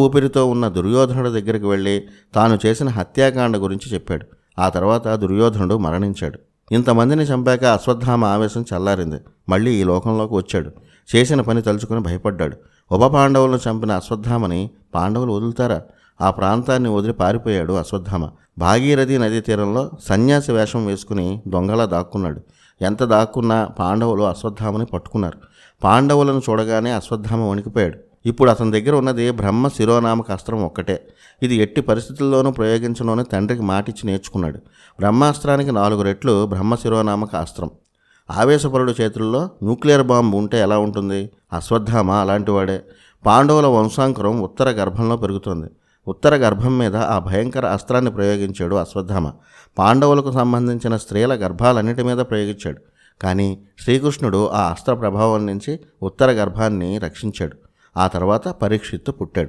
ఊపిరితో ఉన్న దుర్యోధనుడి దగ్గరికి వెళ్ళి తాను చేసిన హత్యాకాండ గురించి చెప్పాడు. ఆ తర్వాత దుర్యోధనుడు మరణించాడు. ఇంతమందిని చంపాక అశ్వత్థామ ఆవేశం చల్లారింది. మళ్ళీ ఈ లోకంలోకి వచ్చాడు. చేసిన పని తలుచుకుని భయపడ్డాడు. ఉప పాండవులను చంపిన అశ్వత్థామని పాండవులు వదులుతారా? ఆ ప్రాంతాన్ని వదిలి పారిపోయాడు అశ్వత్థామ. భాగీరథి నదీ తీరంలో సన్యాసి వేషం వేసుకుని దొంగలా దాక్కున్నాడు. ఎంత దాక్కున్నా పాండవులు అశ్వత్థామని పట్టుకున్నారు. పాండవులను చూడగానే అశ్వత్థామ వణికిపోయాడు. ఇప్పుడు అతని దగ్గర ఉన్నది బ్రహ్మ శిరోనామక అస్త్రం ఒక్కటే. ఇది ఎట్టి పరిస్థితుల్లోనూ ప్రయోగించనోని తండ్రికి మాటిచ్చి నేర్చుకున్నాడు. బ్రహ్మాస్త్రానికి 4 రెట్లు బ్రహ్మ శిరోనామక అస్త్రం. ఆవేశపరుడు చేతుల్లో న్యూక్లియర్ బాంబు ఉంటే ఎలా ఉంటుంది? అశ్వత్థామ అలాంటివాడే. పాండవుల వంశాంకురం ఉత్తర గర్భంలో పెరుగుతుంది. ఉత్తర గర్భం మీద ఆ భయంకర అస్త్రాన్ని ప్రయోగించాడు అశ్వత్థామ. పాండవులకు సంబంధించిన స్త్రీల గర్భాలన్నిటి మీద ప్రయోగించాడు. కానీ శ్రీకృష్ణుడు ఆ అస్త్ర ప్రభావం నుంచి ఉత్తర గర్భాన్ని రక్షించాడు. ఆ తర్వాత పరీక్షిత్తు పుట్టాడు.